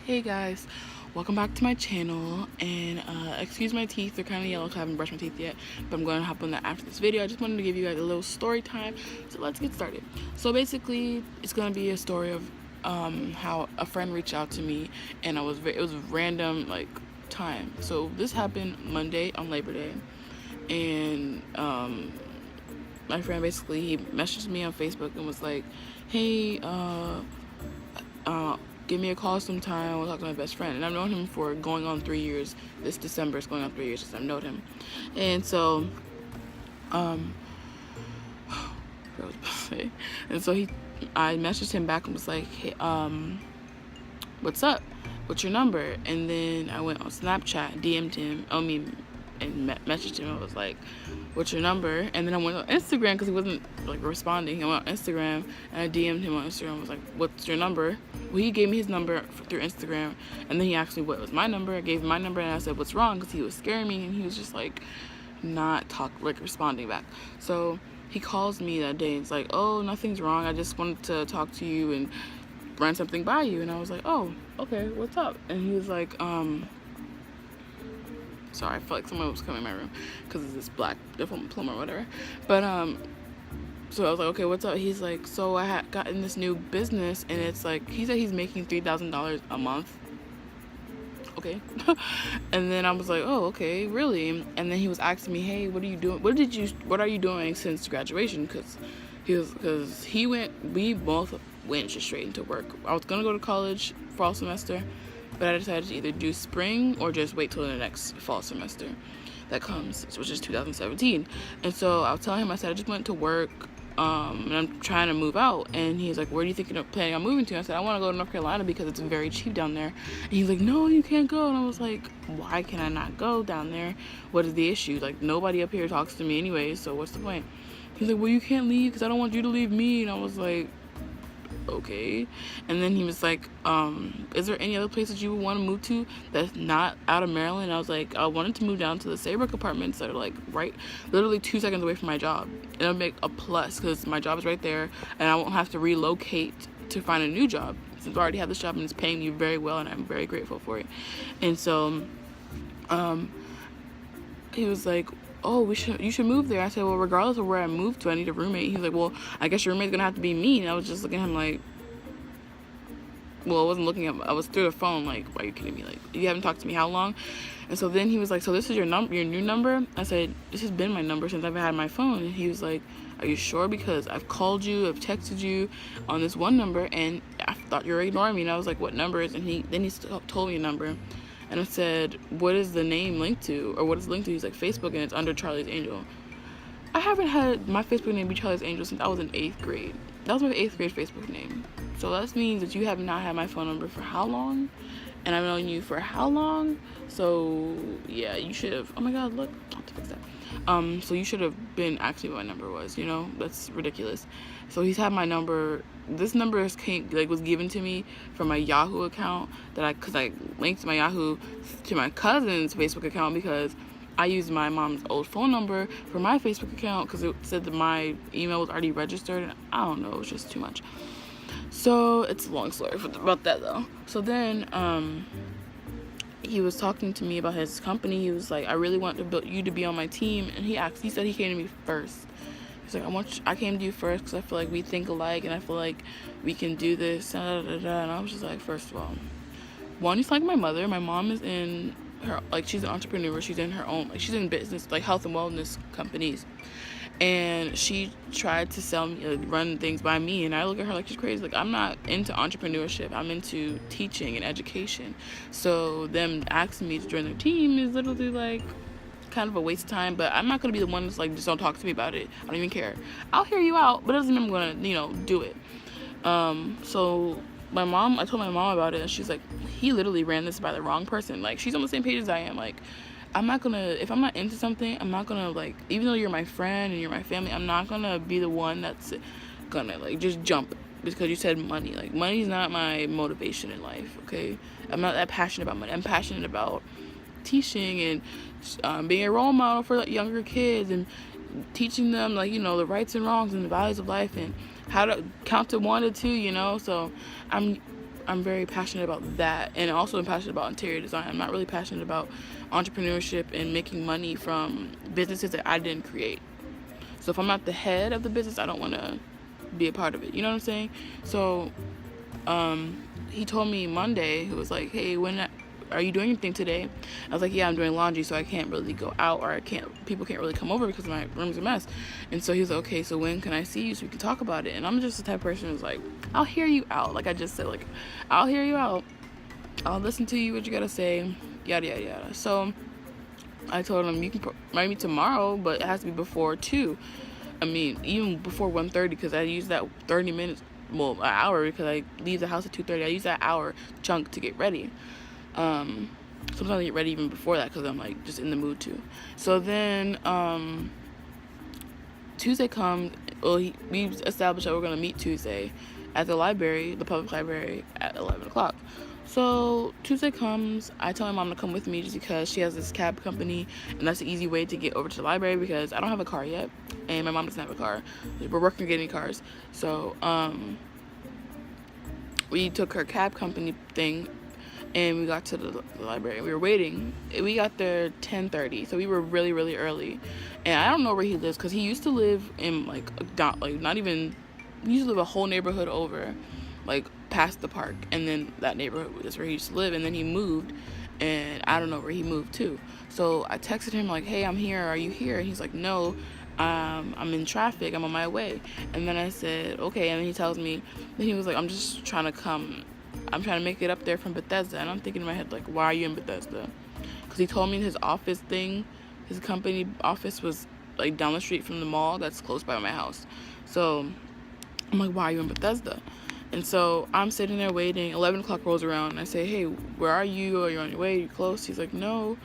Hey guys, welcome back to my channel, and excuse my teeth, they're kind of yellow because I haven't brushed my teeth yet, but I'm going to hop on that after this video. I just wanted to give you guys a little story time, so let's get started. So basically, it's going to be a story of how a friend reached out to me, and it was a random like time. So this happened Monday on Labor Day, and my friend basically, he messaged me on Facebook and was like, hey, give me a call sometime. I want to talk to my best friend. And I've known him for going on 3 years. This December is going on 3 years since I've known him. And so, I messaged him back and was like, hey, what's up? What's your number? And then I went on Snapchat, DM'd him, and messaged him. I was like, what's your number? And then I went on Instagram because he wasn't like responding. I went on Instagram and I DM'd him on Instagram. I was like, what's your number? Well, he gave me his number through Instagram, and then he asked me what was my number. I gave him my number and I said, what's wrong? Because he was scaring me and he was just like not responding back. So he calls me that day and it's like, oh, nothing's wrong. I just wanted to talk to you and run something by you. And I was like, oh, okay, what's up? And he was like, sorry, I felt like someone was coming in my room because it's this black plumber or whatever. But so I was like, okay, what's up? He's like, so I had gotten this new business, and it's like, he said he's making $3,000 a month. Okay. And then I was like, oh, okay, really? And then he was asking me, hey, what are you doing? What are you doing since graduation? Because we both went just straight into work. I was gonna go to college fall semester, but I decided to either do spring or just wait till the next fall semester that comes, which is 2017. And so I was telling him, I said, I just went to work, and I'm trying to move out. And he's like, where do you think you're planning on moving to? I said, I want to go to North Carolina because it's very cheap down there. And he's like, no, you can't go. And I was like, why can I not go down there? What is the issue? Like, nobody up here talks to me anyway, so what's the point? He's like, well, you can't leave because I don't want you to leave me. And I was like, okay. And then he was like, is there any other place that you would want to move to that's not out of Maryland? And I was like, I wanted to move down to the Saybrook apartments that are like literally 2 seconds away from my job. It'll make a plus because my job is right there and I won't have to relocate to find a new job since I already have this job and it's paying me very well and I'm very grateful for it. And so he was like, oh, you should move there. I said, well, regardless of where I move to, I need a roommate. He's like, well, I guess your roommate's gonna have to be me. And I was just looking at him like, well, I wasn't looking at, I was through the phone like, why are you kidding me? Like, you haven't talked to me how long? And so then he was like, so this is your new number? I said, this has been my number since I've had my phone. And he was like, are you sure? Because I've called you, I've texted you on this one number and I thought you were ignoring me. And I was like, what number is it? And he told me a number. And I said, what is the name linked to? Or what is it linked to? He's like, Facebook, and it's under Charlie's Angel. I haven't had my Facebook name be Charlie's Angel since I was in 8th grade. That was my 8th grade Facebook name. So that means that you have not had my phone number for how long? And I've known you for how long? So, yeah, you should have. Oh my god, look. I'll have to fix that. So you should have been asking what my number was, you know? That's ridiculous. So he's had my number. This number was given to me from my Yahoo account because I linked my Yahoo to my cousin's Facebook account because I used my mom's old phone number for my Facebook account because it said that my email was already registered, and I don't know, it was just too much. So it's a long story about that though. So then he was talking to me about his company. He was like, I really want you to be on my team. And he said he came to me first. He's like, I came to you first because I feel like we think alike and I feel like we can do this. And I was just like, first of all, one, he's like my mother. My mom is in her, like, she's an entrepreneur. She's in her own, like, she's in business, like health and wellness companies. And she tried to sell me, run things by me, and I look at her like she's crazy. Like, I'm not into entrepreneurship. I'm into teaching and education. So them asking me to join their team is literally like kind of a waste of time. But I'm not gonna be the one that's like, just don't talk to me about it. I don't even care. I'll hear you out, but it doesn't mean I'm gonna, do it. So I told my mom about it, and she's like, he literally ran this by the wrong person. Like, she's on the same page as I am. Like, if I'm not into something, I'm not gonna, like, even though you're my friend and you're my family, I'm not gonna be the one that's gonna, like, just jump because you said money. Like, money's not my motivation in life, okay? I'm not that passionate about money. I'm passionate about teaching and being a role model for, like, younger kids and teaching them, like, the rights and wrongs and the values of life and how to count to 1 to 2, so I'm very passionate about that, and also I'm passionate about interior design. I'm not really passionate about entrepreneurship and making money from businesses that I didn't create. So if I'm not the head of the business, I don't want to be a part of it. You know what I'm saying? So he told me Monday, he was like, hey, are you doing anything today? I was like, yeah, I'm doing laundry, so I can't really go out, or people can't really come over because my room's a mess. And so he was like, okay, so when can I see you so we can talk about it? And I'm just the type of person who's like, I'll hear you out. Like I just said, like, I'll hear you out. I'll listen to you, what you gotta say, yada, yada, yada. So I told him, you can write me tomorrow, but it has to be before 2. I mean, even before 1:30, because I use that 30 minutes, well, an hour, because I leave the house at 2:30. I use that hour chunk to get ready. Sometimes I get ready even before that because I'm like just in the mood to. So then Tuesday comes. Well, we established that we're gonna meet Tuesday at the library, the public library, at 11 o'clock. So Tuesday comes. I tell my mom to come with me just because she has this cab company, and that's an easy way to get over to the library because I don't have a car yet, and my mom doesn't have a car. We're working on getting cars. So we took her cab company thing. And we got to the library. We were waiting. We got there 10:30, so we were really, really early. And I don't know where he lives because he used to live in he used to live a whole neighborhood over, like past the park, and then that neighborhood is where he used to live. And then he moved, and I don't know where he moved to. So I texted him like, "Hey, I'm here. Are you here?" And he's like, "No, I'm in traffic. I'm on my way." And then I said, "Okay." And then he tells me, then he was like, "I'm just trying to come. I'm trying to make it up there from Bethesda." And I'm thinking in my head, like, why are you in Bethesda? Because he told me his office thing, his company office was like down the street from the mall that's close by my house. So I'm like, why are you in Bethesda? And so I'm sitting there waiting. 11 o'clock rolls around and I say, hey, where are you? Are you on your way? Are you close? He's like, no.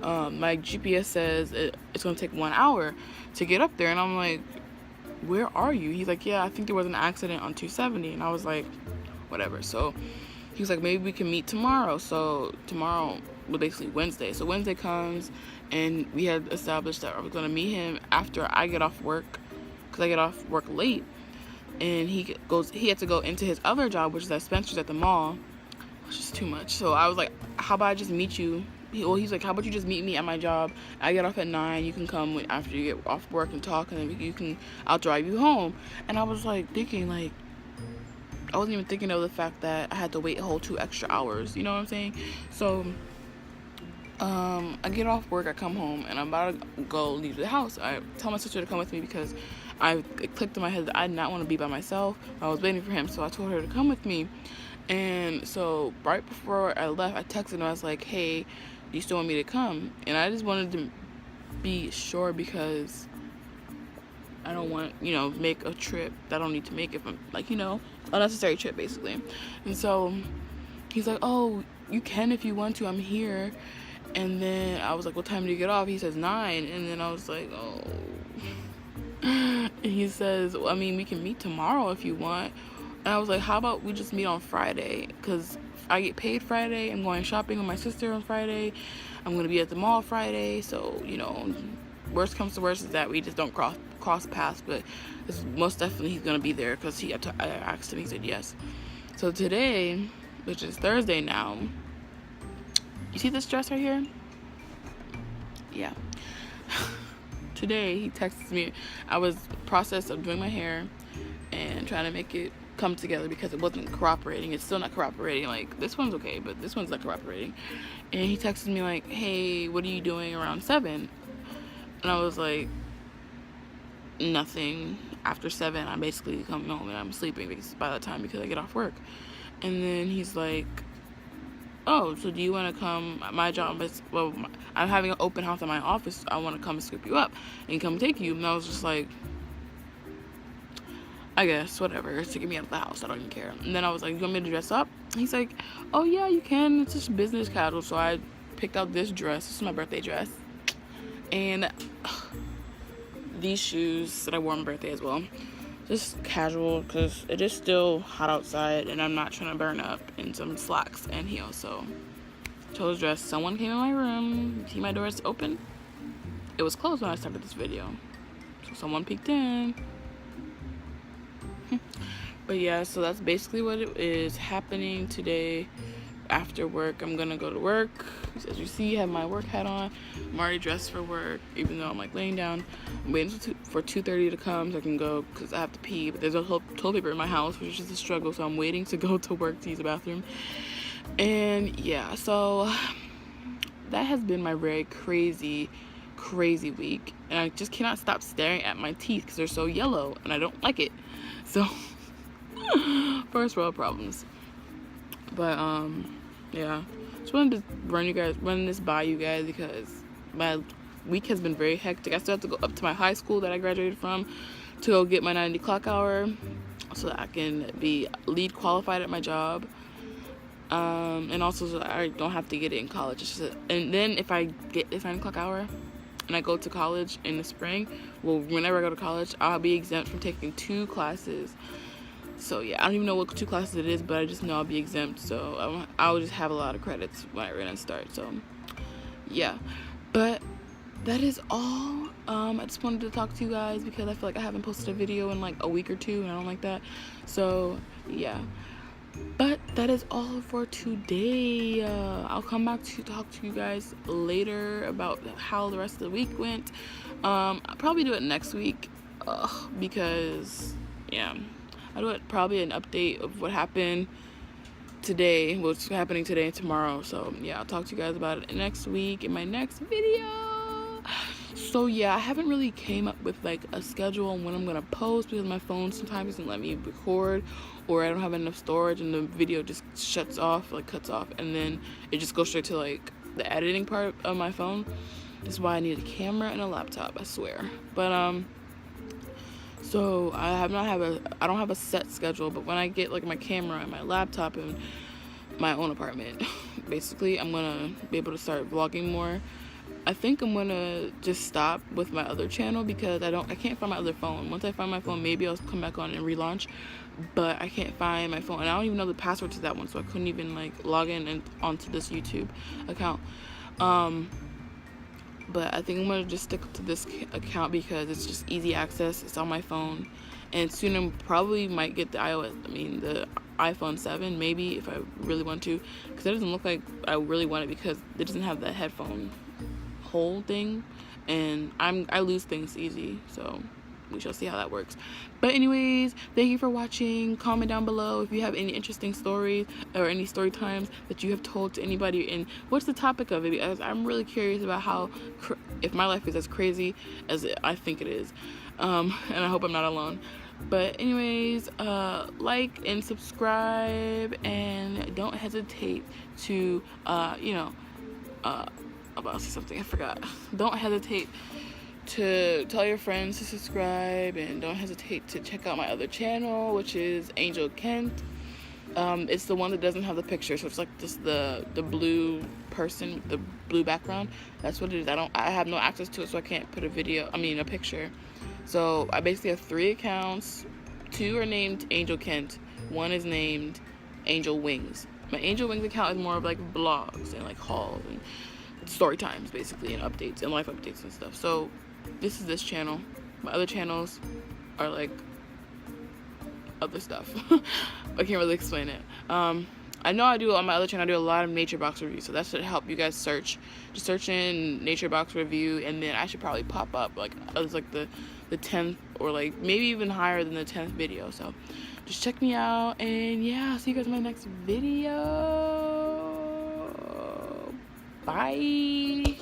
My GPS says it's going to take 1 hour to get up there. And I'm like, where are you? He's like, yeah, I think there was an accident on 270. And I was like, whatever. So he was like, maybe we can meet tomorrow. So tomorrow, well, basically Wednesday. So Wednesday comes, and we had established that I was going to meet him after I get off work, because I get off work late. And he had to go into his other job, which is at Spencer's at the mall, which is too much. So I was like, how about I just meet you? He's like, how about you just meet me at my job? I get off at 9. You can come after you get off work and talk, and then I'll drive you home. And I was like thinking, like, I wasn't even thinking of the fact that I had to wait a whole 2 extra hours. You know what I'm saying? So, I get off work, I come home, and I'm about to go leave the house. I tell my sister to come with me because it clicked in my head that I did not want to be by myself. I was waiting for him, so I told her to come with me. And so, right before I left, I texted her. I was like, hey, do you still want me to come? And I just wanted to be sure because I don't want, make a trip that I don't need to make if I'm, unnecessary trip, basically. And so he's like, oh, you can if you want to. I'm here. And then I was like, what time do you get off? He says 9. And then I was like, oh. And he says, well, I mean, we can meet tomorrow if you want. And I was like, how about we just meet on Friday? Because I get paid Friday. I'm going shopping with my sister on Friday. I'm going to be at the mall Friday. So, worst comes to worst is that we just don't cross paths, but most definitely he's gonna be there because I asked him, he said yes. So today, which is Thursday now, you see this dress right here? Yeah. Today he texts me. I was process of doing my hair and trying to make it come together because it wasn't cooperating. It's still not cooperating. Like, this one's okay, but this one's not cooperating. And he texted me like, hey, what are you doing around 7? And I was like, nothing. After 7, I'm basically coming home and I'm sleeping by the time because I get off work. And then he's like, oh, so do you want to come? My job is, I'm having an open house in my office. I want to come and scoop you up and come take you. And I was just like, I guess, whatever. It's to get me out of the house. I don't even care. And then I was like, you want me to dress up? He's like, oh, yeah, you can. It's just business casual. So I picked out this dress. This is my birthday dress. And these shoes that I wore on my birthday as well. Just casual because it is still hot outside and I'm not trying to burn up, in some slacks and heels. So chose dress. Someone came in my room. See my door is open? It was closed when I started this video. So someone peeked in. But yeah, so that's basically what it is happening today. After work, I'm gonna go to work. As you see, I have my work hat on. I'm already dressed for work, even though I'm like laying down. I'm waiting for 2:30 to come so I can go because I have to pee. But there's a whole toilet paper in my house, which is just a struggle. So I'm waiting to go to work to use the bathroom. And yeah, so that has been my very crazy week. And I just cannot stop staring at my teeth because they're so yellow and I don't like it. So first world problems. But yeah, just wanted to run this by you guys because my week has been very hectic. I still have to go up to my high school that I graduated from to go get my 90 clock hour so that I can be LEED qualified at my job, and also so that I don't have to get it in college. And then if I get this 90 clock hour and I go to college in the spring, well, whenever I go to college, I'll be exempt from taking 2 classes. So yeah, I don't even know what 2 classes it is, but I just know I'll be exempt, so I'll just have a lot of credits when I really start. So yeah, but that is all. I just wanted to talk to you guys because I feel like I haven't posted a video in like a week or 2 and I don't like that. So yeah, but that is all for today. I'll come back to talk to you guys later about how the rest of the week went. I'll probably do it next week because yeah, I'll do it probably an update of what happened today, what's happening today and tomorrow. So yeah, I'll talk to you guys about it next week in my next video. So yeah, I haven't really came up with like a schedule on when I'm gonna post because my phone sometimes doesn't let me record, or I don't have enough storage and the video just cuts off, and then it just goes straight to like the editing part of my phone. That's why I need a camera and a laptop, I swear. But so I don't have a set schedule, but when I get like my camera and my laptop and my own apartment, basically I'm gonna be able to start vlogging more. I think I'm gonna just stop with my other channel because I can't find my other phone. Once I find my phone, maybe I'll come back on and relaunch, but I can't find my phone and I don't even know the password to that one, so I couldn't even like log in and onto this YouTube account. But I think I'm gonna just stick to this account because it's just easy access. It's on my phone, and soon I probably might get the iPhone 7 maybe if I really want to, because it doesn't look like I really want it because it doesn't have the headphone hole thing, and I lose things easy, so we shall see how that works. But anyways, thank you for watching. Comment down below if you have any interesting stories or any story times that you have told to anybody, and what's the topic of it, because I'm really curious about if my life is as crazy as I think it is, and I hope I'm not alone. But anyways, like and subscribe, and don't hesitate to I'm about to say something, I forgot. Don't hesitate to tell your friends to subscribe, and don't hesitate to check out my other channel, which is Angel Kent. It's the one that doesn't have the picture, so it's like just the blue person with the blue background. That's what it is. I have no access to it, so I can't put a picture. So I basically have 3 accounts. 2 are named Angel Kent. 1 is named Angel Wings. My Angel Wings account is more of like vlogs and like hauls and story times basically, and updates and life updates and stuff. So this is this channel. My other channels are like other stuff. I can't really explain it. I know on my other channel I do a lot of nature box reviews, so that should help you guys search. Just search in nature box review, and then I should probably pop up like as like the 10th, or like maybe even higher than the 10th video. So just check me out, and yeah, I'll see you guys in my next video. Bye.